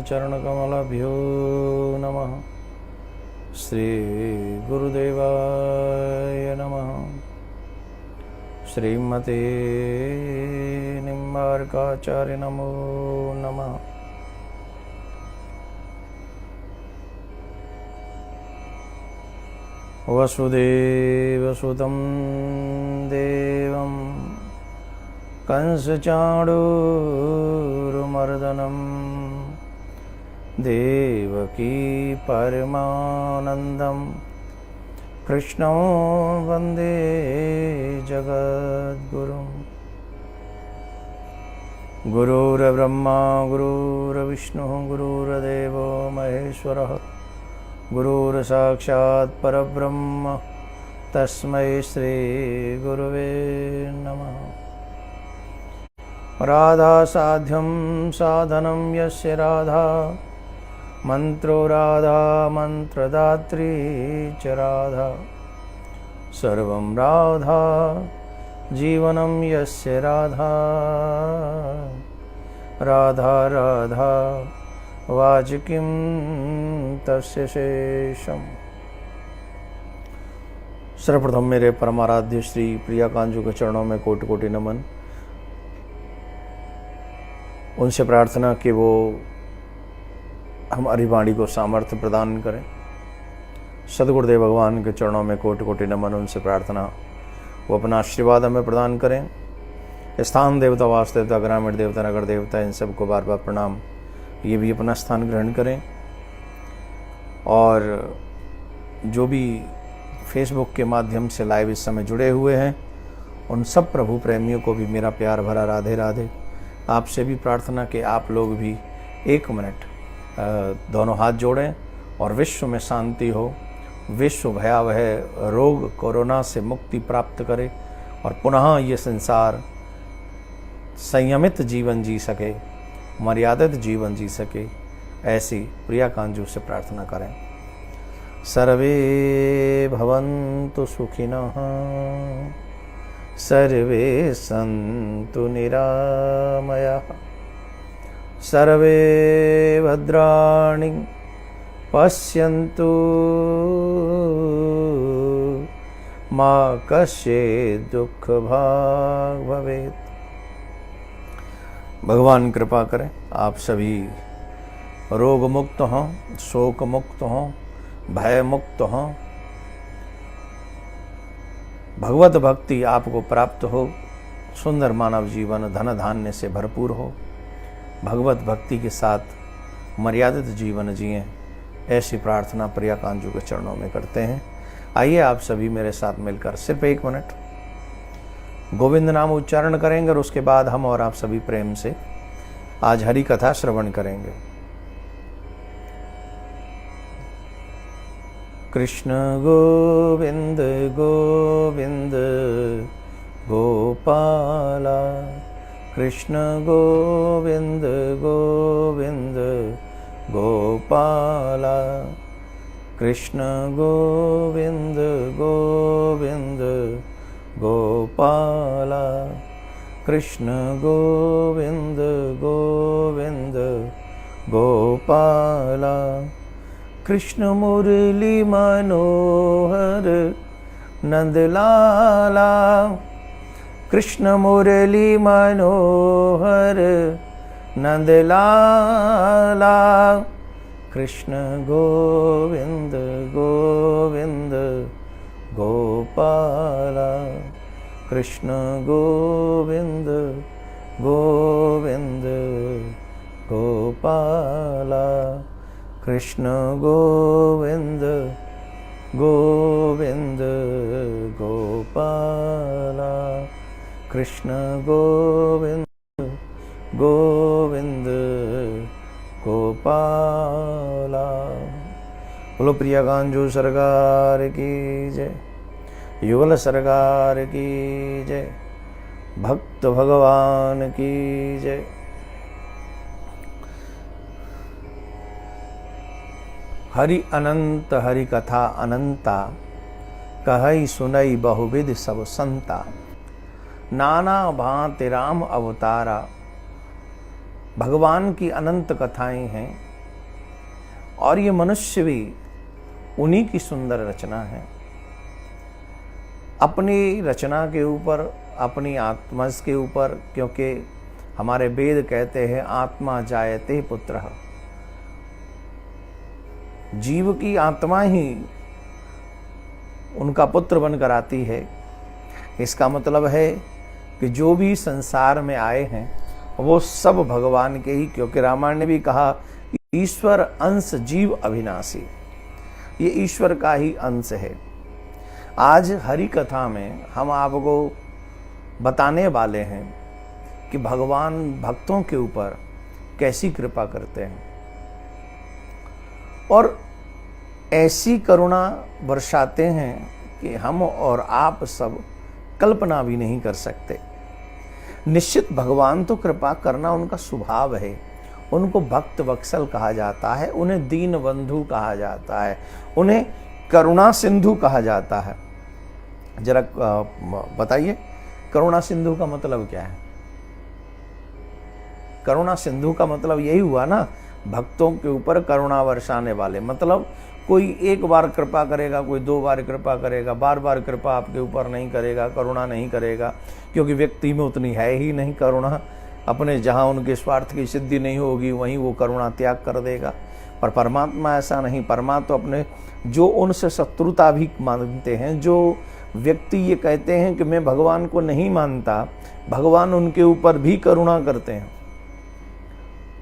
चरणकमलभ्यो नमः। श्री गुरुदेवाय नमः। श्रीमते निम्बार्काचार्य नमो नमः। वसुदेवसुतं देवं कंसचाणूरमर्दनं देवकी परमानन्दं कृष्णं वन्दे जगद्गुरुं। गुरुर्ब्रह्मा गुरुर्विष्णुः गुरुर्देवो महेश्वरः गुरुर्साक्षात् परब्रह्म तस्मै श्री गुरुवे नमः। राधा साध्यं साधनं यस्य राधा मंत्रो राधा मंत्रदात्री च राधा सर्वं राधा जीवनं यस्य राधा राधा राधा वाचिकीं तस्य शेषम। सर्वप्रथम मेरे परमाराध्य श्री प्रिया कांजू के चरणों में कोटि कोटि नमन। उनसे प्रार्थना कि वो हमारी वाणी को सामर्थ्य प्रदान करें। सदगुरुदेव भगवान के चरणों में कोटि कोटि नमन। उनसे प्रार्थना वो अपना आशीर्वाद हमें प्रदान करें। स्थान देवता, वास देवता, ग्रामीण देवता, नगर देवता, इन सबको बार बार प्रणाम। ये भी अपना स्थान ग्रहण करें। और जो भी फेसबुक के माध्यम से लाइव इस समय जुड़े हुए हैं, उन सब प्रभु प्रेमियों को भी मेरा प्यार भरा राधे राधे। आपसे भी प्रार्थना कि आप लोग भी 1 मिनट दोनों हाथ जोड़ें और विश्व में शांति हो, विश्व भयावह रोग कोरोना से मुक्ति प्राप्त करे और पुनः ये संसार संयमित जीवन जी सके, मर्यादित जीवन जी सके, ऐसी प्रिया कांजू से प्रार्थना करें। सर्वे भवन्तु सुखिनः, सर्वे सन्तु निरामयाः, सर्वे भद्राणि पश्यन्तु मा कश्चित् दुःखभाग् भवेत्। भगवान कृपा करें आप सभी रोग मुक्त हों, शोक मुक्त हों, भय मुक्त हों, भगवत भक्ति आपको प्राप्त हो, सुंदर मानव जीवन धन धान्य से भरपूर हो, भगवत भक्ति के साथ मर्यादित जीवन जिएं, ऐसी प्रार्थना प्रिया कांजू के चरणों में करते हैं। आइए आप सभी मेरे साथ मिलकर सिर्फ 1 मिनट गोविंद नाम उच्चारण करेंगे और उसके बाद हम और आप सभी प्रेम से आज हरि कथा श्रवण करेंगे। कृष्ण गोविंद गोविंद गोपाला, कृष्ण गोविंद गोविंद गोपाला, कृष्ण गोविंद गोविंद गोपाला, कृष्ण गोविंद गोविंद गोपाला, कृष्ण मुरली मनोहर नंदलाला, कृष्ण मुरली मनोहर नंदलाला, कृष्ण गोविंद गोविंद गोपाला, कृष्ण गोविंद गोविंद गोपाला, कृष्ण गोविंद गोविंद गोपाला, कृष्ण गोविंद गोविंद गोपाला। बोलो प्रिया कांजू सरकार की जय, युगल सरकार की जय, भक्त भगवान की जय। हरि अनंत हरि कथा अनंता, कहई सुनई बहुविध सब संता, नाना भांति राम अवतारा। भगवान की अनंत कथाएं हैं, और ये मनुष्य भी उन्हीं की सुंदर रचना है। अपनी रचना के ऊपर, अपनी आत्मज के ऊपर, क्योंकि हमारे वेद कहते हैं आत्मा जायते पुत्रः, जीव की आत्मा ही उनका पुत्र बनकर आती है। इसका मतलब है कि जो भी संसार में आए हैं वो सब भगवान के ही, क्योंकि रामायण ने भी कहा ईश्वर अंश जीव अविनाशी, ये ईश्वर का ही अंश है। आज हरि कथा में हम आपको बताने वाले हैं कि भगवान भक्तों के ऊपर कैसी कृपा करते हैं और ऐसी करुणा बरसाते हैं कि हम और आप सब कल्पना भी नहीं कर सकते। निश्चित भगवान तो कृपा करना उनका स्वभाव है। उनको भक्त वत्सल कहा जाता है, उन्हें दीन बंधु कहा जाता है, उन्हें करुणा सिंधु कहा जाता है। जरा बताइए करुणा सिंधु का मतलब क्या है? करुणा सिंधु का मतलब यही हुआ ना, भक्तों के ऊपर करुणा बरसाने वाले। मतलब कोई एक बार कृपा करेगा, कोई 2 बार कृपा करेगा, बार बार कृपा आपके ऊपर नहीं करेगा, करुणा नहीं करेगा, क्योंकि व्यक्ति में उतनी है ही नहीं करुणा। अपने जहाँ उनके स्वार्थ की सिद्धि नहीं होगी वहीं वो करुणा त्याग कर देगा। पर परमात्मा ऐसा नहीं। परमात्मा तो अपने जो उनसे शत्रुता भी मानते हैं, जो व्यक्ति ये कहते हैं कि मैं भगवान को नहीं मानता, भगवान उनके ऊपर भी करुणा करते हैं।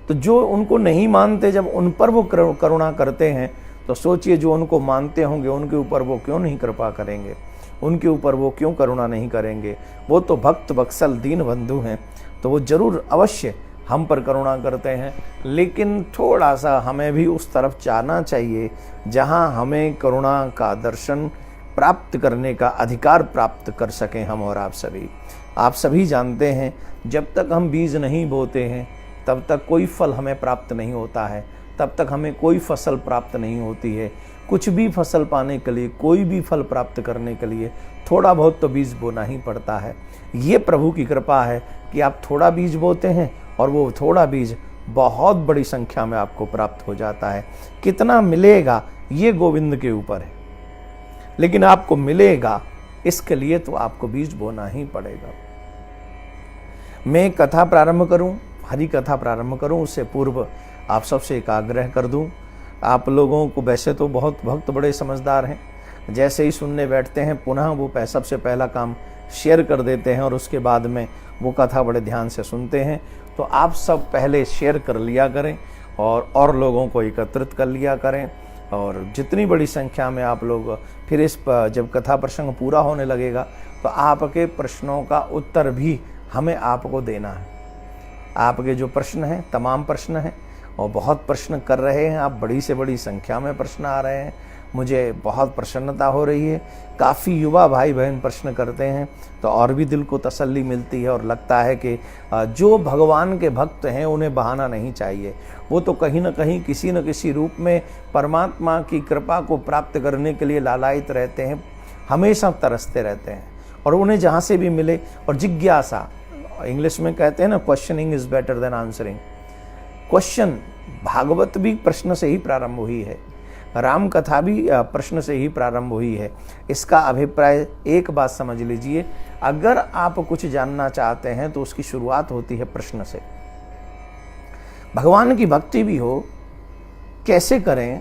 तो जो उनको नहीं मानते जब उन पर वो करुणा करते हैं, तो सोचिए जो उनको मानते होंगे उनके ऊपर वो क्यों नहीं कृपा करेंगे, उनके ऊपर वो क्यों करुणा नहीं करेंगे। वो तो भक्त वत्सल दीन बंधु हैं, तो वो जरूर अवश्य हम पर करुणा करते हैं। लेकिन थोड़ा सा हमें भी उस तरफ जाना चाहिए जहां हमें करुणा का दर्शन प्राप्त करने का अधिकार प्राप्त कर सकें हम और आप सभी। आप सभी जानते हैं जब तक हम बीज नहीं बोते हैं तब तक कोई फल हमें प्राप्त नहीं होता है, तब तक हमें कोई फसल प्राप्त नहीं होती है। कुछ भी फसल पाने के लिए, कोई भी फल प्राप्त करने के लिए थोड़ा बहुत तो बीज बोना ही पड़ता है। ये प्रभु की कृपा है कि आप थोड़ा बीज बोते हैं और वो थोड़ा बीज बहुत बड़ी संख्या में आपको प्राप्त हो जाता है। कितना मिलेगा ये गोविंद के ऊपर है, लेकिन आपको मिलेगा इसके लिए तो आपको बीज बोना ही पड़ेगा। मैं कथा प्रारंभ करूं, हरि कथा प्रारंभ करूं, उससे पूर्व आप सबसे एक आग्रह कर दूं। आप लोगों को वैसे तो बहुत भक्त बड़े समझदार हैं, जैसे ही सुनने बैठते हैं पुनः वो सबसे पहला काम शेयर कर देते हैं और उसके बाद में वो कथा बड़े ध्यान से सुनते हैं। तो आप सब पहले शेयर कर लिया करें और लोगों को एकत्रित कर लिया करें, और जितनी बड़ी संख्या में आप लोग फिर इस जब कथा प्रसंग पूरा होने लगेगा तो आपके प्रश्नों का उत्तर भी हमें आपको देना है। आपके जो प्रश्न हैं, तमाम प्रश्न हैं और बहुत प्रश्न कर रहे हैं आप, बड़ी से बड़ी संख्या में प्रश्न आ रहे हैं, मुझे बहुत प्रसन्नता हो रही है। काफ़ी युवा भाई बहन प्रश्न करते हैं तो और भी दिल को तसल्ली मिलती है और लगता है कि जो भगवान के भक्त हैं उन्हें बहाना नहीं चाहिए। वो तो कहीं ना कहीं किसी न किसी रूप में परमात्मा की कृपा को प्राप्त करने के लिए लालायित रहते हैं, हमेशा तरसते रहते हैं, और उन्हें जहाँ से भी मिले। और जिज्ञासा, इंग्लिश में कहते हैं ना, questioning is better than answering. Question, Bhagwat भी प्रश्न से ही प्रारंभ हुई है, राम कथा भी प्रश्न से ही प्रारंभ हुई है। इसका अभिप्राय एक बात समझ लीजिए, अगर आप कुछ जानना चाहते हैं तो उसकी शुरुआत होती है प्रश्न से। भगवान की भक्ति भी हो, कैसे करें,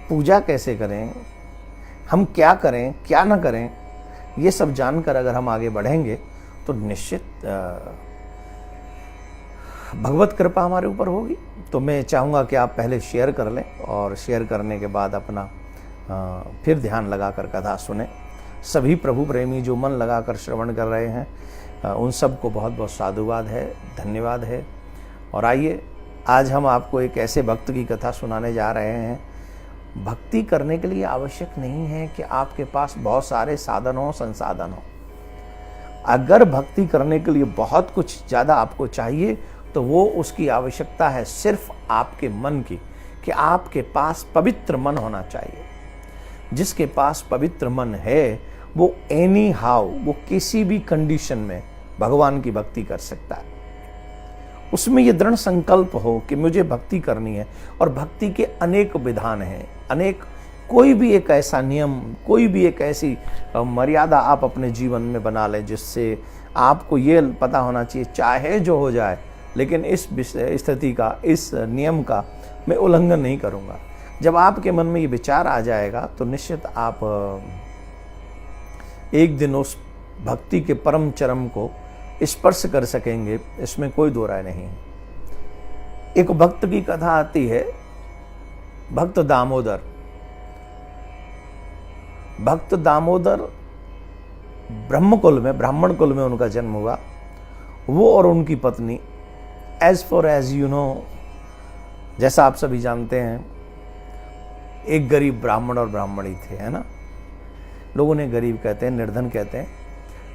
पूजा कैसे करें, हम क्या करें क्या ना करें, ये सब जानकर अगर हम आगे बढ़ेंगे तो निश्चित भगवत कृपा हमारे ऊपर होगी। तो मैं चाहूँगा कि आप पहले शेयर कर लें और शेयर करने के बाद अपना फिर ध्यान लगाकर कथा सुने। सभी प्रभु प्रेमी जो मन लगाकर श्रवण कर रहे हैं उन सबको बहुत बहुत साधुवाद है, धन्यवाद है। और आइए आज हम आपको एक ऐसे भक्त की कथा सुनाने जा रहे हैं। भक्ति करने के लिए आवश्यक नहीं है कि आपके पास बहुत सारे साधन हो, संसाधन हो। अगर भक्ति करने के लिए बहुत कुछ ज़्यादा आपको चाहिए तो वो उसकी आवश्यकता है सिर्फ आपके मन की, कि आपके पास पवित्र मन होना चाहिए। जिसके पास पवित्र मन है वो एनी हाउ, वो किसी भी कंडीशन में भगवान की भक्ति कर सकता है। उसमें ये दृढ़ संकल्प हो कि मुझे भक्ति करनी है। और भक्ति के अनेक विधान हैं, अनेक, कोई भी एक ऐसा नियम, कोई भी एक ऐसी मर्यादा आप अपने जीवन में बना लें जिससे आपको ये पता होना चाहिए चाहे जो हो जाए, लेकिन इस स्थिति का, इस नियम का मैं उल्लंघन नहीं करूँगा। जब आपके मन में ये विचार आ जाएगा तो निश्चित आप एक दिन उस भक्ति के परम चरम को स्पर्श कर सकेंगे, इसमें कोई दो राय नहीं। एक भक्त की कथा आती है, भक्त दामोदर। भक्त दामोदर ब्रह्मकुल में, ब्राह्मण कुल में उनका जन्म हुआ। वो और उनकी पत्नी, as far as you know, जैसा आप सभी जानते हैं, एक गरीब ब्राह्मण और ब्राह्मणी थे, है ना। लोग उन्हें गरीब कहते हैं, निर्धन कहते हैं,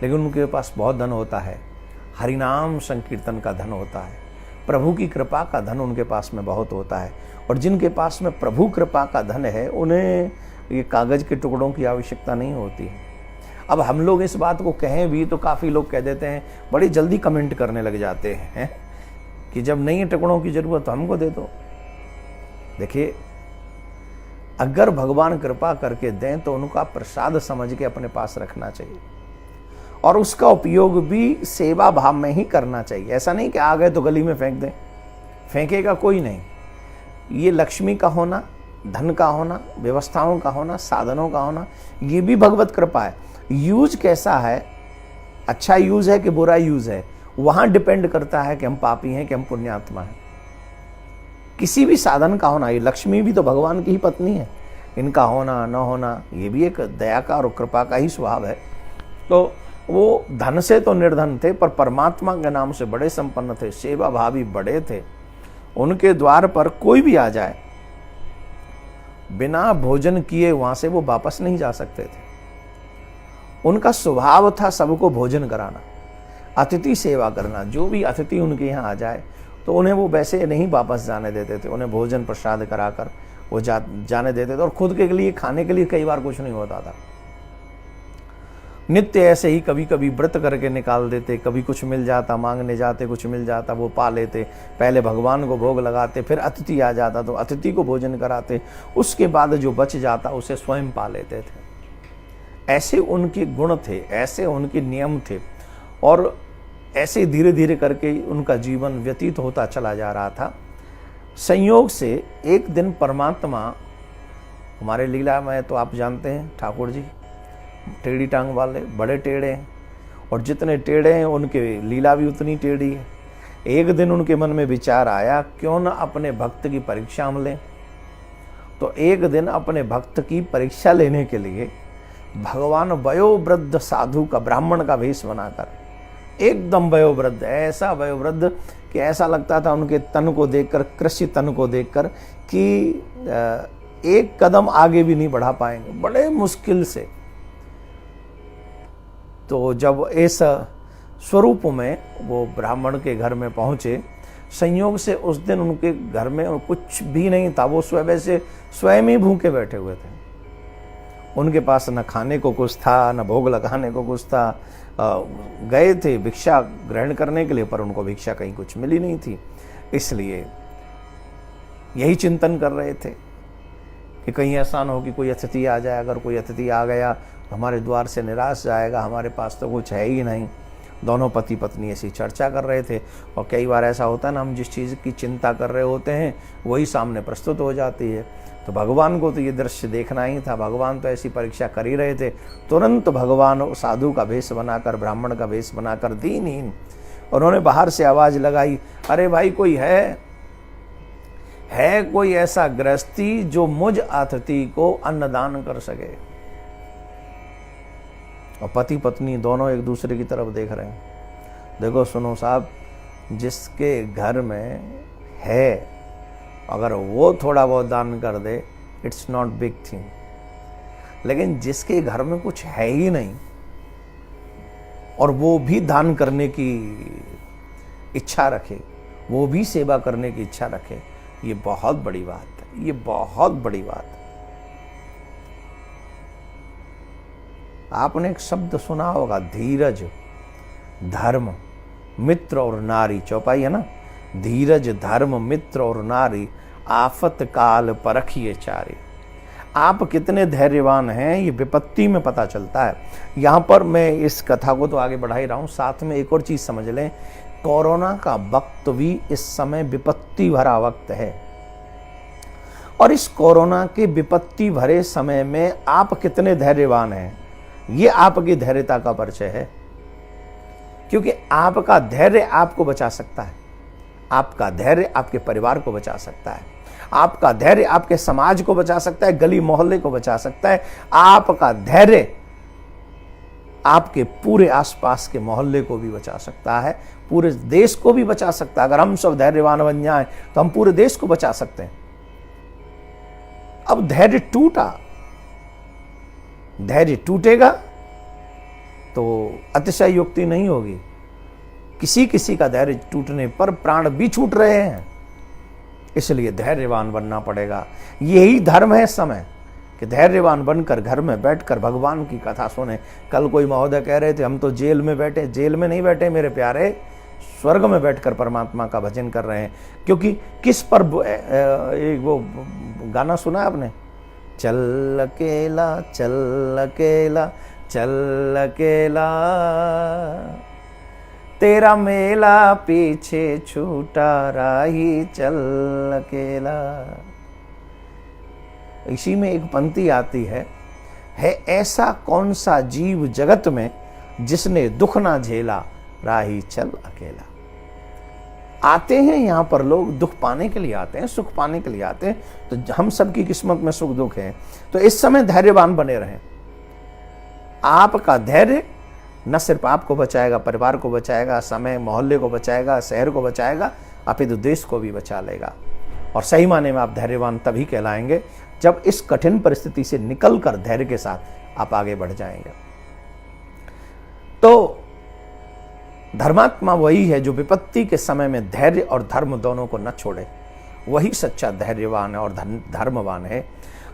लेकिन उनके पास बहुत धन होता है। हरिनाम संकीर्तन का धन होता है, प्रभु की कृपा का धन उनके पास में बहुत होता है। और जिनके पास में प्रभु कृपा का धन है, उन्हें ये कागज के टुकड़ों की आवश्यकता नहीं होती है। अब हम लोग इस बात को कहें भी तो काफ़ी लोग कह देते हैं, बड़ी जल्दी कमेंट करने लग जाते हैं कि जब नहीं है टुकड़ों की जरूरत तो हमको दे दो। देखिए, अगर भगवान कृपा करके दें तो उनका प्रसाद समझ के अपने पास रखना चाहिए, और उसका उपयोग भी सेवा भाव में ही करना चाहिए। ऐसा नहीं कि आ गए तो गली में फेंक दें, फेंकेगा कोई नहीं। ये लक्ष्मी का होना, धन का होना, व्यवस्थाओं का होना, साधनों का होना, ये भी भगवत कृपा है। यूज कैसा है, अच्छा यूज है कि बुरा यूज है, वहां डिपेंड करता है कि हम पापी हैं कि हम पुण्यात्मा हैं। किसी भी साधन का होना, ये लक्ष्मी भी तो भगवान की ही पत्नी है, इनका होना न होना ये भी एक दया का और कृपा का ही स्वभाव है। तो वो धन से तो निर्धन थे, पर परमात्मा के नाम से बड़े संपन्न थे, सेवा भावी बड़े थे। उनके द्वार पर कोई भी आ जाए, बिना भोजन किए वहां से वो वापस नहीं जा सकते थे। उनका स्वभाव था सबको भोजन कराना, अतिथि सेवा करना। जो भी अतिथि उनके यहाँ आ जाए तो उन्हें वो वैसे नहीं वापस जाने देते थे, उन्हें भोजन प्रसाद कराकर वो जाने देते थे। और खुद के लिए, खाने के लिए कई बार कुछ नहीं होता था। नित्य ऐसे ही कभी कभी व्रत करके निकाल देते, कभी कुछ मिल जाता, मांगने जाते, कुछ मिल जाता, वो पा लेते। पहले भगवान को भोग लगाते, फिर अतिथि आ जाता तो अतिथि को भोजन कराते, उसके बाद जो बच जाता उसे स्वयं पा लेते थे। ऐसे उनके गुण थे, ऐसे उनके नियम थे, और ऐसे धीरे धीरे करके उनका जीवन व्यतीत होता चला जा रहा था। संयोग से एक दिन परमात्मा, हमारे लीला में तो आप जानते हैं ठाकुर जी टेढ़ी टांग वाले, बड़े टेढ़े हैं, और जितने टेढ़े हैं उनके लीला भी उतनी टेढ़ी है। एक दिन उनके मन में विचार आया, क्यों ना अपने भक्त की परीक्षा हम लें। तो एक दिन अपने भक्त की परीक्षा लेने के लिए भगवान वयोवृद्ध साधु का, ब्राह्मण का वेश बनाकर, एकदम वयोवृद्ध, ऐसा वयोवृद्ध कि ऐसा लगता था उनके तन को देखकर, कृषि तन को देखकर, कि एक कदम आगे भी नहीं बढ़ा पाएंगे, बड़े मुश्किल से। तो जब इस स्वरूप में वो ब्राह्मण के घर में पहुंचे, संयोग से उस दिन उनके घर में कुछ भी नहीं था, वो स्वयं ही भूखे बैठे हुए थे। उनके पास न खाने को कुछ था, न भोग लगाने को कुछ था। गए थे भिक्षा ग्रहण करने के लिए, पर उनको भिक्षा कहीं कुछ मिली नहीं थी। इसलिए यही चिंतन कर रहे थे कि कहीं ऐसा न हो कि कोई अतिथि आ जाए। अगर कोई अतिथि आ गया तो हमारे द्वार से निराश जाएगा, हमारे पास तो कुछ है ही नहीं। दोनों पति पत्नी ऐसी चर्चा कर रहे थे। और कई बार ऐसा होता है ना, हम जिस चीज़ की चिंता कर रहे होते हैं वही सामने प्रस्तुत हो जाती है। तो भगवान को तो ये दृश्य देखना ही था, भगवान तो ऐसी परीक्षा कर ही रहे थे। तुरंत भगवान साधु का वेश बनाकर, ब्राह्मण का वेश बनाकर, दीनहीन, उन्होंने बाहर से आवाज लगाई, अरे भाई कोई है कोई ऐसा गृहस्थी जो मुझ अतिथि को अन्नदान कर सके। और पति पत्नी दोनों एक दूसरे की तरफ देख रहे हैं। देखो सुनो साहब, जिसके घर में है, अगर वो थोड़ा बहुत दान कर दे, इट्स नॉट बिग थिंग। लेकिन जिसके घर में कुछ है ही नहीं और वो भी दान करने की इच्छा रखे, वो भी सेवा करने की इच्छा रखे, ये बहुत बड़ी बात है, ये बहुत बड़ी बात है। आपने एक शब्द सुना होगा, धीरज, धर्म, मित्र और नारी। चौपाई है ना, धीरज धर्म मित्र और नारी, आफत काल परखिए चारी। आप कितने धैर्यवान हैं ये विपत्ति में पता चलता है। यहाँ पर मैं इस कथा को तो आगे बढ़ा ही रहा हूँ, साथ में एक और चीज समझ लें, कोरोना का वक्त भी इस समय विपत्ति भरा वक्त है, और इस कोरोना के विपत्ति भरे समय में आप कितने धैर्यवान हैं ये आपकी धैर्यता का परिचय है। क्योंकि आपका धैर्य आपको बचा सकता है, आपका धैर्य आपके परिवार को बचा सकता है, आपका धैर्य आपके समाज को बचा सकता है, गली मोहल्ले को बचा सकता है, आपका धैर्य आपके पूरे आसपास के मोहल्ले को भी बचा सकता है, पूरे देश को भी बचा सकता है। अगर हम सब धैर्यवान बन जाएं तो हम पूरे देश को बचा सकते हैं। अब धैर्य टूटा, धैर्य टूटेगा तो अतिशयोक्ति नहीं होगी। किसी किसी का धैर्य टूटने पर प्राण भी छूट रहे हैं, इसलिए धैर्यवान बनना पड़ेगा। यही धर्म है समय कि धैर्यवान बनकर घर में बैठकर भगवान की कथा सुने। कल कोई महोदय कह रहे थे हम तो जेल में बैठे, जेल में नहीं बैठे मेरे प्यारे, स्वर्ग में बैठकर परमात्मा का भजन कर रहे हैं। क्योंकि किस पर एक वो गाना सुना आपने, चल अकेला चल अकेला चल अकेला, तेरा मेला पीछे छूटा राही चल अकेला। इसी में एक पंक्ति आती है ऐसा कौन सा जीव जगत में जिसने दुख ना झेला राही चल अकेला। आते हैं यहाँ पर लोग दुख पाने के लिए आते हैं, सुख पाने के लिए आते हैं, तो हम सबकी किस्मत में सुख दुख है। तो इस समय धैर्यवान बने रहें। आपका धैर्य न सिर्फ आपको बचाएगा, परिवार को बचाएगा, समय मोहल्ले को बचाएगा, शहर को बचाएगा, अपितु देश को भी बचा लेगा। और सही माने में आप धैर्यवान तभी कहलाएंगे जब इस कठिन परिस्थिति से निकलकर धैर्य के साथ आप आगे बढ़ जाएंगे। तो धर्मात्मा वही है जो विपत्ति के समय में धैर्य और धर्म दोनों को न छोड़े, वही सच्चा धैर्यवान है और धर्मवान है।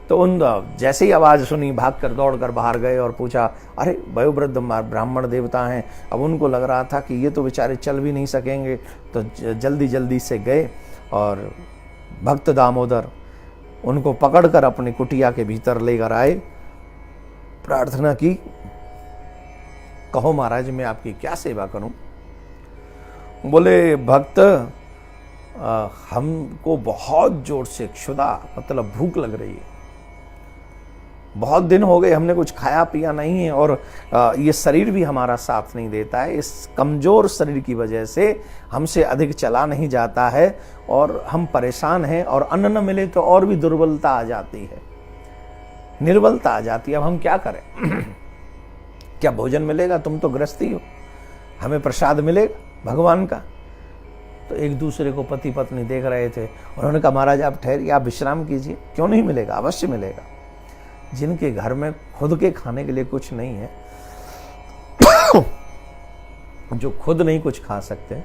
तो उन जैसे ही आवाज सुनी भागकर दौड़कर बाहर गए और पूछा, अरे वयोवृद्ध ब्राह्मण देवता हैं। अब उनको लग रहा था कि ये तो बेचारे चल भी नहीं सकेंगे, तो जल्दी जल्दी से गए और भक्त दामोदर उनको पकड़कर अपनी कुटिया के भीतर लेकर आए। प्रार्थना की, कहो महाराज मैं आपकी क्या सेवा करूं। बोले भक्त हमको बहुत जोर से क्षुधा मतलब भूख लग रही है, बहुत दिन हो गए हमने कुछ खाया पिया नहीं है, और ये शरीर भी हमारा साथ नहीं देता है। इस कमजोर शरीर की वजह से हमसे अधिक चला नहीं जाता है और हम परेशान हैं, और अन्न न मिले तो और भी दुर्बलता आ जाती है, निर्बलता आ जाती है। अब हम क्या करें? क्या भोजन मिलेगा? तुम तो गृहस्थी हो, हमें प्रसाद मिलेगा भगवान का? तो एक दूसरे को पति पत्नी देख रहे थे। उन्होंने कहा महाराज आप ठहरिए, आप विश्राम कीजिए। क्यों नहीं मिलेगा? अवश्य मिलेगा। जिनके घर में खुद के खाने के लिए कुछ नहीं है, जो खुद नहीं कुछ खा सकते,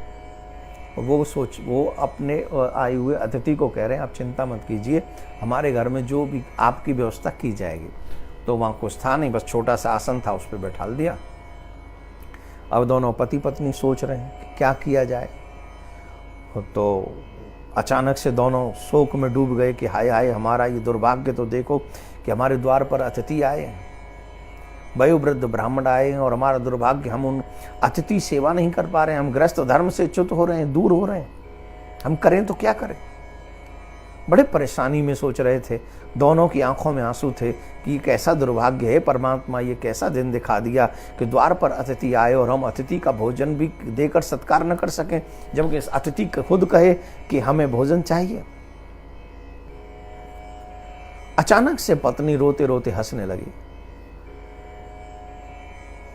वो अपने आए हुए अतिथि को कह रहे हैं आप चिंता मत कीजिए, हमारे घर में जो भी आपकी व्यवस्था की जाएगी। तो वहाँ कुछ था नहीं, बस छोटा सा आसन था, उस पर बैठाल दिया। अब दोनों पति पत्नी सोच रहे हैं कि क्या किया जाए। तो अचानक से दोनों शोक में डूब गए कि हाय हाय हमारा ये दुर्भाग्य, तो देखो कि हमारे द्वार पर अतिथि आए हैं, वयोवृद्ध ब्राह्मण आए हैं, और हमारा दुर्भाग्य हम उन अतिथि सेवा नहीं कर पा रहे हैं, हम गृहस्थ धर्म से च्युत हो रहे हैं, दूर हो रहे हैं, हम करें तो क्या करें। बड़े परेशानी में सोच रहे थे, दोनों की आंखों में आंसू थे कि कैसा दुर्भाग्य है परमात्मा, ये कैसा दिन दिखा दिया कि द्वार पर अतिथि आए और हम अतिथि का भोजन भी देकर सत्कार न कर सकें, जबकि इस अतिथि खुद कहे कि हमें भोजन चाहिए। अचानक से पत्नी रोते रोते हंसने लगी।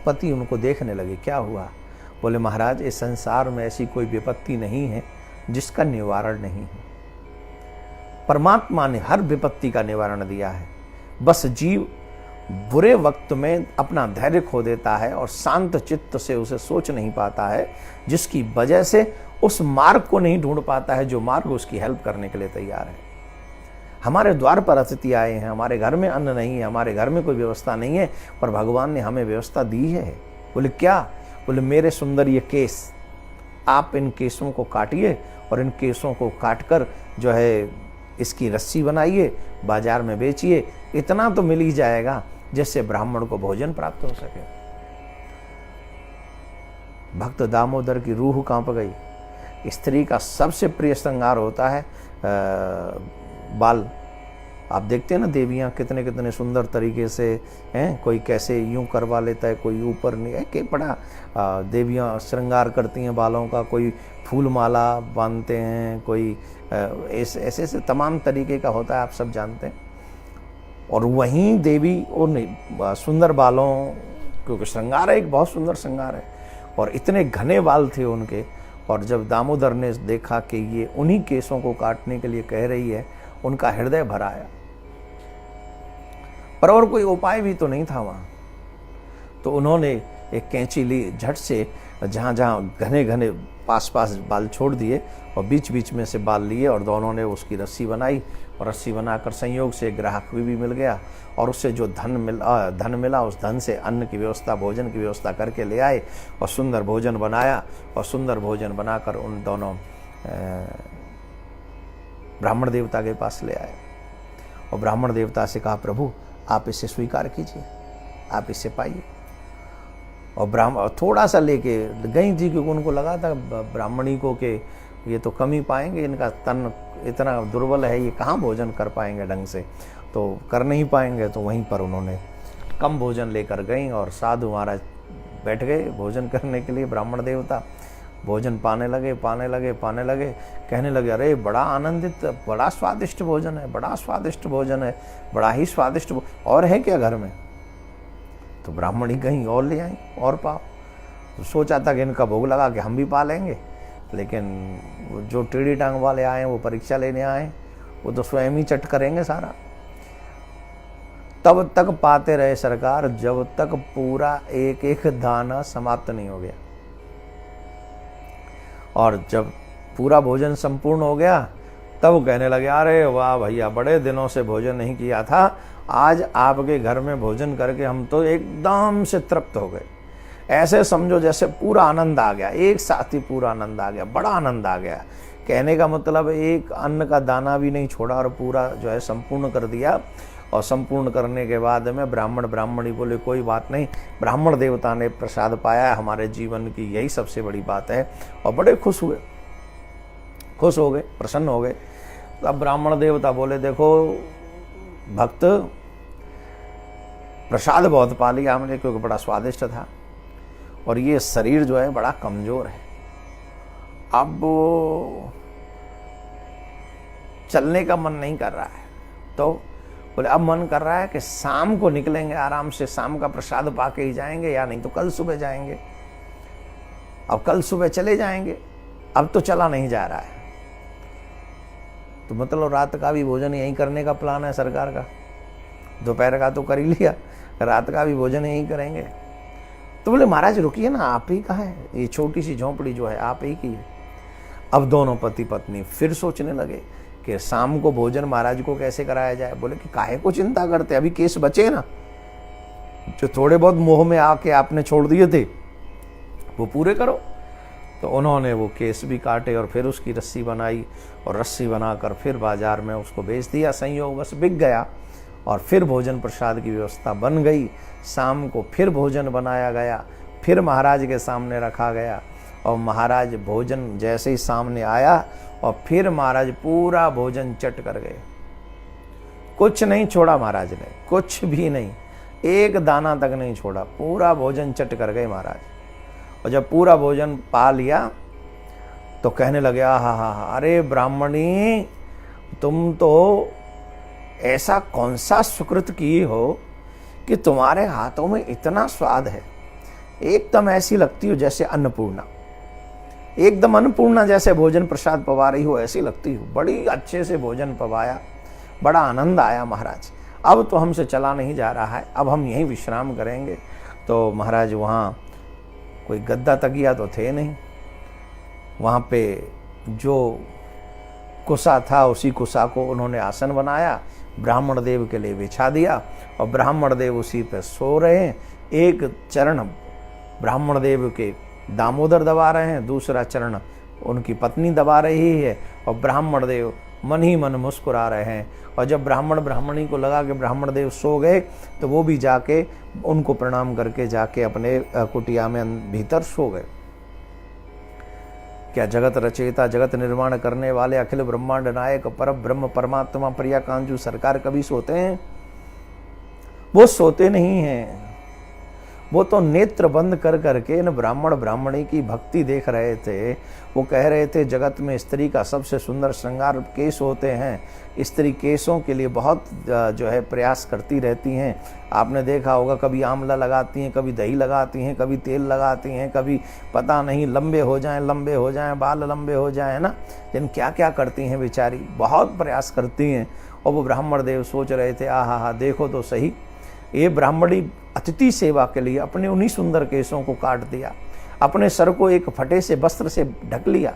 पति उनको देखने लगे, क्या हुआ? बोले महाराज इस संसार में ऐसी कोई विपत्ति नहीं है जिसका निवारण नहीं है। परमात्मा ने हर विपत्ति का निवारण दिया है, बस जीव बुरे वक्त में अपना धैर्य खो देता है और शांत चित्त से उसे सोच नहीं पाता है, जिसकी वजह से उस मार्ग को नहीं ढूंढ पाता है जो मार्ग उसकी हेल्प करने के लिए तैयार है। हमारे द्वार पर अतिथि आए हैं, हमारे घर में अन्न नहीं है, हमारे घर में कोई व्यवस्था नहीं है, पर भगवान ने हमें व्यवस्था दी है। बोले क्या? बोले मेरे सुंदर ये केस, आप इन केसों को काटिए और इन केसों को काटकर जो है इसकी रस्सी बनाइए, बाजार में बेचिए, इतना तो मिल ही जाएगा जिससे ब्राह्मण को भोजन प्राप्त हो सके। भक्त दामोदर की रूह कांप गई। स्त्री का सबसे प्रिय श्रृंगार होता है बाल। आप देखते हैं ना, देवियां कितने कितने सुंदर तरीके से हैं, कोई कैसे यूं करवा लेता है, कोई ऊपर नहीं है, कि बड़ा देवियां श्रृंगार करती हैं बालों का, कोई फूल माला बांधते हैं, कोई ऐसे ऐसे तमाम तरीके का होता है, आप सब जानते हैं। और वहीं देवी और सुंदर बालों, क्योंकि श्रृंगार है, एक बहुत सुंदर श्रृंगार है, और इतने घने बाल थे उनके। और जब दामोदर ने देखा कि ये उन्हीं केसों को काटने के लिए कह रही है, उनका हृदय भर आया। पर और कोई उपाय भी तो नहीं था वहां, तो उन्होंने एक कैंची ली, झट से जहां जहां घने घने पास पास बाल छोड़ दिए और बीच बीच में से बाल लिए, और दोनों ने उसकी रस्सी बनाई, और रस्सी बनाकर संयोग से ग्राहक भी मिल गया, और उससे जो धन मिला उस धन से अन्न की व्यवस्था, भोजन की व्यवस्था करके ले आए, और सुंदर भोजन बनाया, और सुंदर भोजन बनाकर उन दोनों ब्राह्मण देवता के पास ले आए। और ब्राह्मण देवता से कहा, प्रभु आप इसे स्वीकार कीजिए, आप इसे पाइए। और ब्राह्मण थोड़ा सा लेके गई थी, क्योंकि उनको लगा था ब्राह्मणी को कि ये तो कम ही पाएंगे, इनका तन इतना दुर्बल है, ये कहाँ भोजन कर पाएंगे ढंग से, तो कर नहीं पाएंगे। तो वहीं पर उन्होंने कम भोजन लेकर गई, और साधु महाराज बैठ गए भोजन करने के लिए। ब्राह्मण देवता भोजन पाने लगे, कहने लगे, अरे बड़ा आनंदित, बड़ा स्वादिष्ट भोजन है, बड़ा स्वादिष्ट भोजन है, बड़ा ही स्वादिष्ट, और है क्या घर में? तो ब्राह्मणी कहीं और ले आई, और पाओ। तो सोचा था कि इनका भोग लगा कि हम भी पा लेंगे, लेकिन जो टेढ़ी टांग वाले आए, वो परीक्षा लेने आए, वो तो स्वयं ही चट करेंगे सारा। तब तक पाते रहे सरकार, जब तक पूरा एक एक दाना समाप्त नहीं हो गया। और जब पूरा भोजन संपूर्ण हो गया, तब कहने लगे, अरे वाह भैया, बड़े दिनों से भोजन नहीं किया था, आज आपके घर में भोजन करके हम तो एकदम से तृप्त हो गए। ऐसे समझो जैसे पूरा आनंद आ गया, एक साथ ही पूरा आनंद आ गया, बड़ा आनंद आ गया। कहने का मतलब एक अन्न का दाना भी नहीं छोड़ा, और पूरा जो है संपूर्ण कर दिया। और संपूर्ण करने के बाद में ब्राह्मण ब्राह्मणी बोले, कोई बात नहीं, ब्राह्मण देवता ने प्रसाद पाया, हमारे जीवन की यही सबसे बड़ी बात है। और बड़े खुश हो गए, प्रसन्न हो गए। तब ब्राह्मण देवता बोले, देखो भक्त, प्रसाद बहुत पा लिया हमने, क्योंकि बड़ा स्वादिष्ट था, और ये शरीर जो है बड़ा कमजोर है, अब चलने का मन नहीं कर रहा है। तो बोले, अब मन कर रहा है कि शाम को निकलेंगे आराम से, शाम का प्रसाद पाके ही जाएंगे, या नहीं तो कल सुबह जाएंगे। अब कल सुबह चले जाएंगे, अब तो चला नहीं जा रहा है। तो मतलब रात का भी भोजन यहीं करने का प्लान है सरकार का। दोपहर का तो कर ही लिया, रात का भी भोजन यहीं करेंगे। तो बोले, महाराज रुकिए ना, आप ही का है ये छोटी सी झोंपड़ी जो है, आप ही की है। अब दोनों पति पत्नी फिर सोचने लगे कि शाम को भोजन महाराज को कैसे कराया जाए। बोले कि काहे को चिंता करते, अभी केस बचे ना, जो थोड़े बहुत मोह में आके आपने छोड़ दिए थे, वो पूरे करो। तो उन्होंने वो केस भी काटे, और फिर उसकी रस्सी बनाई, और रस्सी बनाकर फिर बाजार में उसको बेच दिया। संयोग बस बिक गया, और फिर भोजन प्रसाद की व्यवस्था बन गई। शाम को फिर भोजन बनाया गया, फिर महाराज के सामने रखा गया, और महाराज भोजन जैसे ही सामने आया, और फिर महाराज पूरा भोजन चट कर गए। कुछ नहीं छोड़ा महाराज ने, कुछ भी नहीं, एक दाना तक नहीं छोड़ा, पूरा भोजन चट कर गए महाराज। और जब पूरा भोजन पा लिया, तो कहने लगे, हा, अरे ब्राह्मणी, तुम तो ऐसा कौन सा सुकृत की हो कि तुम्हारे हाथों में इतना स्वाद है, एकदम ऐसी लगती हो जैसे अन्नपूर्णा, एकदम अन्नपूर्णा जैसे भोजन प्रसाद पवा रही हो, ऐसी लगती हो। बड़ी अच्छे से भोजन पवाया, बड़ा आनंद आया महाराज। अब तो हमसे चला नहीं जा रहा है, अब हम यहीं विश्राम करेंगे। तो महाराज वहाँ कोई गद्दा तकिया तो थे नहीं, वहाँ पे जो कुसा था उसी कुसा को उन्होंने आसन बनाया, ब्राह्मण देव के लिए बिछा दिया, और ब्राह्मण देव उसी पे सो रहे हैं। एक चरण ब्राह्मण देव के दामोदर दबा रहे हैं, दूसरा चरण उनकी पत्नी दबा रही है और ब्राह्मण देव मन ही मन मुस्कुरा रहे हैं। और जब ब्राह्मण ब्राह्मणी को लगा कि ब्राह्मण देव सो गए तो वो भी जाके उनको प्रणाम करके जाके अपने कुटिया में भीतर सो गए। क्या जगत रचयिता, जगत निर्माण करने वाले, अखिल ब्रह्मांड नायक, पर ब्रह्म परमात्मा प्रिया कांजू सरकार कभी सोते हैं? वो सोते नहीं हैं। वो तो नेत्र बंद कर करके न ब्राह्मण ब्राह्मणी की भक्ति देख रहे थे। वो कह रहे थे जगत में स्त्री का सबसे सुंदर श्रृंगार केस होते हैं। स्त्री केसों के लिए बहुत जो है प्रयास करती रहती हैं। आपने देखा होगा कभी आंवला लगाती हैं, कभी दही लगाती हैं, कभी तेल लगाती हैं, कभी पता नहीं लंबे हो जाएं, बाल लंबे हो जाएं ना, लेकिन क्या क्या करती हैं बेचारी, बहुत प्रयास करती हैं। और वो ब्राह्मण देव सोच रहे थे आहा देखो तो सही, ये ब्राह्मणी अतिथि सेवा के लिए अपने उन्हीं सुंदर केसों को काट दिया, अपने सर को एक फटे से वस्त्र से ढक लिया।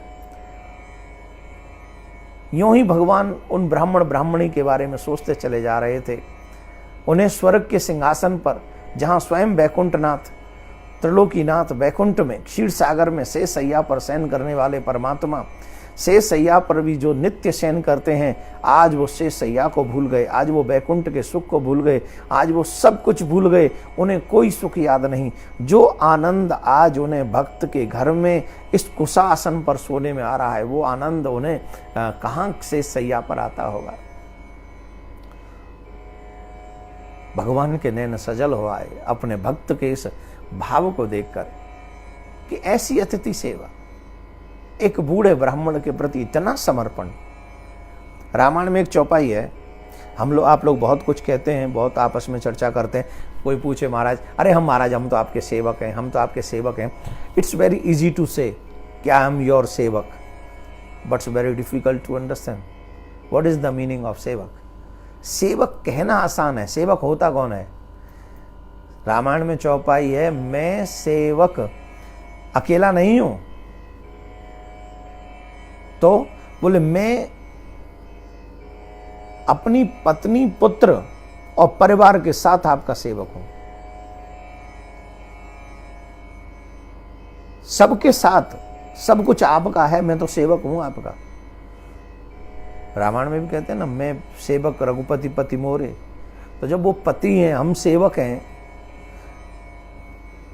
यूं ही भगवान उन ब्राह्मण ब्राह्मणी के बारे में सोचते चले जा रहे थे। उन्हें स्वर्ग के सिंहासन पर, जहां स्वयं वैकुंठनाथ, त्रिलोकीनाथ वैकुंठ में क्षीर सागर में शेष सैया पर शयन करने वाले परमात्मा शेष सैया पर भी जो नित्य शयन करते हैं, आज वो शेष सैया को भूल गए, आज वो वैकुंठ के सुख को भूल गए, आज वो सब कुछ भूल गए, उन्हें कोई सुख याद नहीं। जो आनंद आज उन्हें भक्त के घर में इस कुशासन पर सोने में आ रहा है, वो आनंद उन्हें कहाँ शेष सैया पर आता होगा। भगवान के नैन सजल हो आए अपने भक्त के इस भाव को देखकर कि ऐसी अतिथि सेवा, एक बूढ़े ब्राह्मण के प्रति इतना समर्पण। रामायण में एक चौपाई है, आप लोग बहुत कुछ कहते हैं, बहुत आपस में चर्चा करते हैं। कोई पूछे महाराज, अरे महाराज हम तो आपके सेवक हैं, हम तो आपके सेवक हैं। इट्स वेरी इजी टू से क्या I am your sevak, but it's very difficult to understand what is the meaning of sevak. सेवक कहना आसान है, सेवक होता कौन है? रामायण में चौपाई है, मैं सेवक अकेला नहीं हूं। तो बोले मैं अपनी पत्नी, पुत्र और परिवार के साथ आपका सेवक हूं, सबके साथ सब कुछ आपका है, मैं तो सेवक हूं आपका। रामायण में भी कहते हैं ना, मैं सेवक रघुपति पति मोरे। तो जब वो पति हैं, हम सेवक हैं,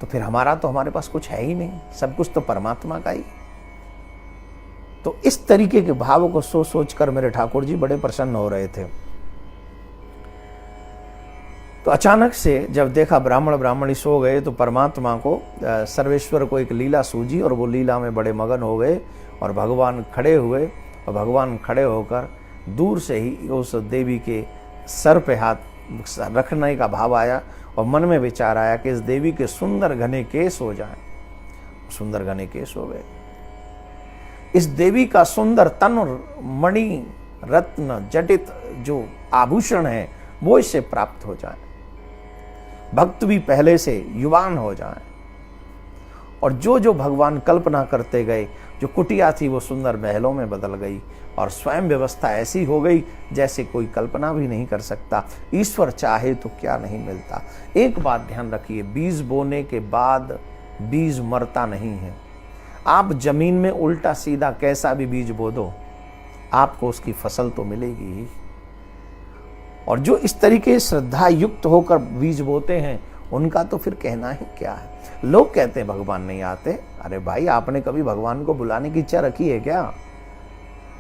तो फिर हमारे पास कुछ है ही नहीं, सब कुछ तो परमात्मा का ही। तो इस तरीके के भाव को सोच सोच कर मेरे ठाकुर जी बड़े प्रसन्न हो रहे थे। तो अचानक से जब देखा ब्राह्मण ब्राह्मणी सो गए, तो परमात्मा को, सर्वेश्वर को एक लीला सूझी और वो लीला में बड़े मगन हो गए। और भगवान खड़े हुए, और भगवान खड़े होकर दूर से ही उस देवी के सर पे हाथ रखने का भाव आया और मन में विचार आया कि इस देवी के सुंदर घने केस हो जाएं। सुंदर घने केस हो गए। इस देवी का सुंदर तन, मणि, रत्न जटित जो आभूषण है वो इससे प्राप्त हो जाए, भक्त भी पहले से युवान हो जाए। और जो जो भगवान कल्पना करते गए, जो कुटिया थी वो सुंदर महलों में बदल गई और स्वयं व्यवस्था ऐसी हो गई जैसे कोई कल्पना भी नहीं कर सकता। ईश्वर चाहे तो क्या नहीं मिलता। एक बात ध्यान रखिए, बीज बोने के बाद बीज मरता नहीं है। आप जमीन में उल्टा सीधा कैसा भी बीज बो दो, आपको उसकी फसल तो मिलेगी ही। और जो इस तरीके श्रद्धा युक्त होकर बीज बोते हैं, उनका तो फिर कहना ही क्या है। लोग कहते हैं भगवान नहीं आते। अरे भाई, आपने कभी भगवान को बुलाने की इच्छा रखी है क्या?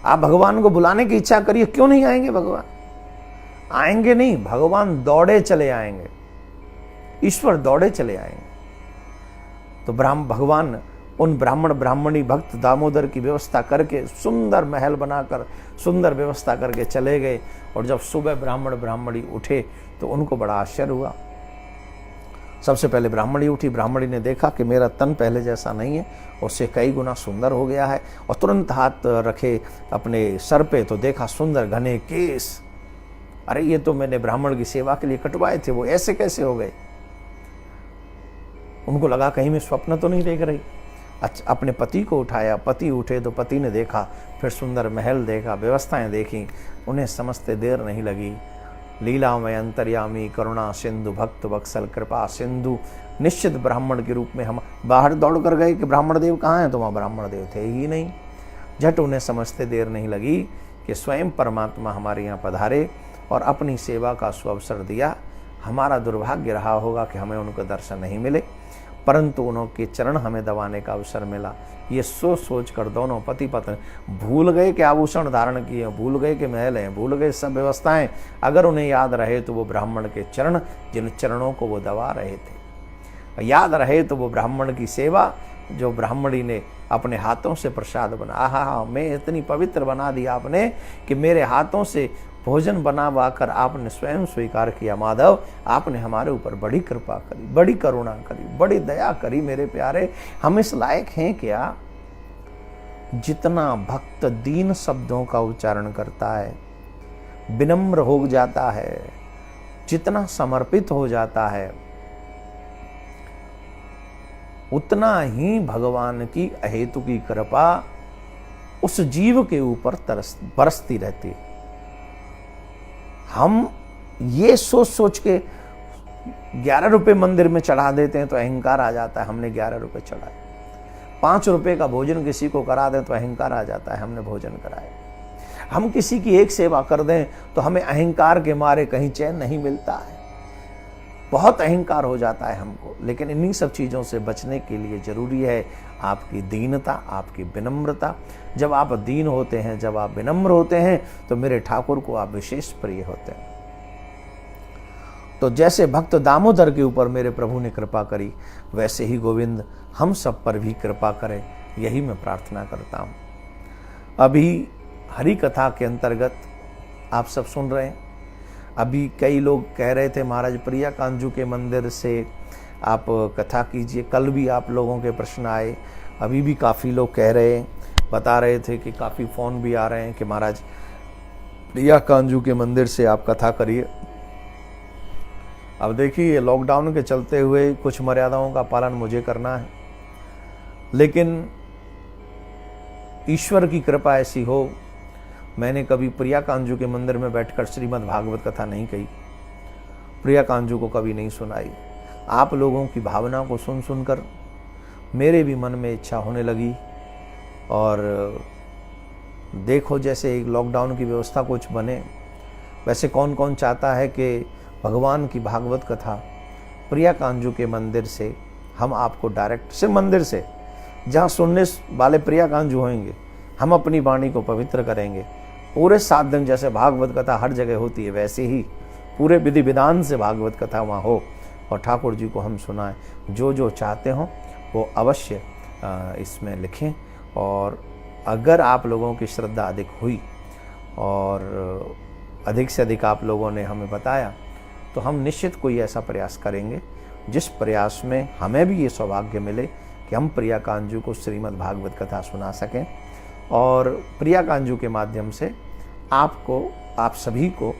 आप भगवान को बुलाने की इच्छा करिए, क्यों नहीं आएंगे भगवान? आएंगे नहीं, भगवान दौड़े चले आएंगे, ईश्वर दौड़े चले आएंगे। तो भगवान उन ब्राह्मण ब्राह्मणी भक्त दामोदर की व्यवस्था करके सुंदर महल बनाकर सुंदर व्यवस्था करके चले गए। और जब सुबह ब्राह्मण ब्राह्मणी उठे तो उनको बड़ा आश्चर्य हुआ। सबसे पहले ब्राह्मणी उठी, ब्राह्मणी ने देखा कि मेरा तन पहले जैसा नहीं है, उससे कई गुना सुंदर हो गया है। और तुरंत हाथ रखे अपने सर पे तो देखा सुंदर घने केस। अरे ये तो मैंने ब्राह्मण की सेवा के लिए कटवाए थे, वो ऐसे कैसे हो गए? उनको लगा कहीं मैं स्वप्न तो नहीं देख रही। अच्छा, अपने पति को उठाया, पति उठे तो पति ने देखा, फिर सुंदर महल देखा, व्यवस्थाएं देखी। उन्हें समझते देर नहीं लगी। लीला में अंतर्यामी करुणा सिंधु भक्त वत्सल कृपा सिंधु, निश्चित ब्राह्मण के रूप में हम बाहर दौड़ कर गए कि ब्राह्मण देव कहाँ हैं, तो वहाँ ब्राह्मण देव थे ही नहीं। झट उन्हें समझते देर नहीं लगी कि स्वयं परमात्मा हमारे यहाँ पधारे और अपनी सेवा का सुअवसर दिया। हमारा दुर्भाग्य रहा होगा कि हमें उनके दर्शन नहीं मिले, परंतु उनके चरण हमें दबाने का अवसर मिला। ये सोच सोच कर दोनों पति पत्नी भूल गए कि आभूषण धारण किए, भूल गए कि महल हैं, भूल गए सब व्यवस्थाएं। अगर उन्हें याद रहे तो वो ब्राह्मण के चरण, जिन चरणों को वो दबा रहे थे, याद रहे तो वो ब्राह्मण की सेवा जो ब्राह्मणी ने अपने हाथों से प्रसाद बना, आहा मैं इतनी पवित्र बना दिया आपने कि मेरे हाथों से भोजन बना कर आपने स्वयं स्वीकार किया। माधव, आपने हमारे ऊपर बड़ी कृपा करी, बड़ी करुणा करी, बड़ी दया करी मेरे प्यारे। हम इस लायक हैं क्या? जितना भक्त दीन शब्दों का उच्चारण करता है, विनम्र हो जाता है, जितना समर्पित हो जाता है, उतना ही भगवान की अहेतु की कृपा उस जीव के ऊपर बरसती रहती है। हम ये सोच सोच के 11 रुपए मंदिर में चढ़ा देते हैं तो अहंकार आ जाता है हमने 11 रुपए चढ़ाए। 5 रुपए का भोजन किसी को करा दें तो अहंकार आ जाता है हमने भोजन कराया। हम किसी की एक सेवा कर दें तो हमें अहंकार के मारे कहीं चैन नहीं मिलता है, बहुत अहंकार हो जाता है हमको। लेकिन इन्हीं सब चीज़ों से बचने के लिए जरूरी है आपकी दीनता, आपकी विनम्रता। जब आप दीन होते हैं, जब आप विनम्र होते हैं तो मेरे ठाकुर को आप विशेष प्रिय होते हैं। तो जैसे भक्त दामोदर के ऊपर मेरे प्रभु ने कृपा करी, वैसे ही गोविंद हम सब पर भी कृपा करें, यही मैं प्रार्थना करता हूँ। अभी हरि कथा के अंतर्गत आप सब सुन रहे हैं। अभी कई लोग कह रहे थे महाराज प्रिया कांजू के मंदिर से आप कथा कीजिए। कल भी आप लोगों के प्रश्न आए, अभी भी काफ़ी लोग कह रहे हैं, बता रहे थे कि काफ़ी फ़ोन भी आ रहे हैं कि महाराज प्रिया कांजू के मंदिर से आप कथा करिए। अब देखिए लॉकडाउन के चलते हुए कुछ मर्यादाओं का पालन मुझे करना है, लेकिन ईश्वर की कृपा ऐसी हो, मैंने कभी प्रिया कांजू के मंदिर में बैठकर श्रीमद् भागवत कथा नहीं कही, प्रिया कांजू को कभी नहीं सुनाई। आप लोगों की भावना को सुन सुनकर मेरे भी मन में इच्छा होने लगी। और देखो जैसे एक लॉकडाउन की व्यवस्था कुछ बने, वैसे कौन कौन चाहता है कि भगवान की भागवत कथा प्रिया कांजू के मंदिर से हम आपको डायरेक्ट से मंदिर से जहाँ सुनने वाले प्रिया कांजू होंगे, हम अपनी वाणी को पवित्र करेंगे। पूरे 7 दिन जैसे भागवत कथा हर जगह होती है, वैसे ही पूरे विधि विधान से भागवत कथा वहाँ हो और ठाकुर जी को हम सुनाएं। जो जो चाहते हो वो अवश्य इसमें लिखें। और अगर आप लोगों की श्रद्धा अधिक हुई और अधिक से अधिक आप लोगों ने हमें बताया, तो हम निश्चित कोई ऐसा प्रयास करेंगे जिस प्रयास में हमें भी ये सौभाग्य मिले कि हम प्रिया कांजू को श्रीमद् भागवत कथा सुना सकें और प्रिया कांजू के माध्यम से आपको, आप सभी को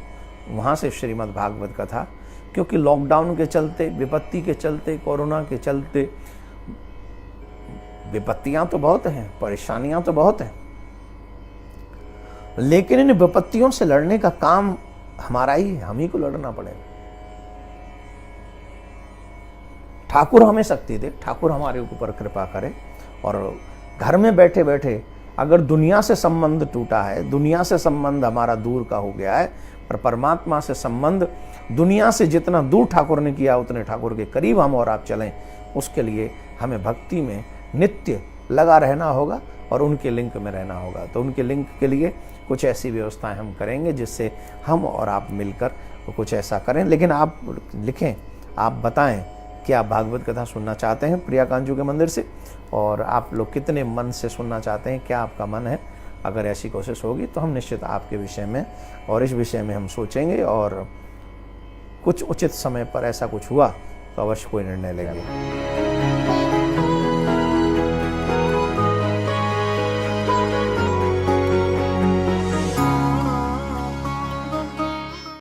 वहाँ से श्रीमद् भागवत कथा, क्योंकि लॉकडाउन के चलते, विपत्ति के चलते, कोरोना के चलते विपत्तियां तो बहुत हैं, परेशानियां तो बहुत हैं, लेकिन इन विपत्तियों से लड़ने का काम हमारा ही है, हम ही को लड़ना पड़ेगा। ठाकुर हमें शक्ति दे, ठाकुर हमारे ऊपर कृपा करे। और घर में बैठे बैठे अगर दुनिया से संबंध टूटा है, दुनिया से संबंध हमारा दूर का हो गया है, पर परमात्मा से संबंध दुनिया से जितना दूर ठाकुर ने किया उतने ठाकुर के करीब हम और आप चलें, उसके लिए हमें भक्ति में नित्य लगा रहना होगा और उनके लिंक में रहना होगा। तो उनके लिंक के लिए कुछ ऐसी व्यवस्थाएं हम करेंगे जिससे हम और आप मिलकर कुछ ऐसा करें। लेकिन आप लिखें, आप बताएं कि आप भागवत कथा सुनना चाहते हैं प्रिया कांजू के मंदिर से, और आप लोग कितने मन से सुनना चाहते हैं, क्या आपका मन है। अगर ऐसी कोशिश होगी तो हम निश्चित आपके विषय में और इस विषय में हम सोचेंगे और कुछ उचित समय पर ऐसा कुछ हुआ तो अवश्य कोई निर्णय लेंगे।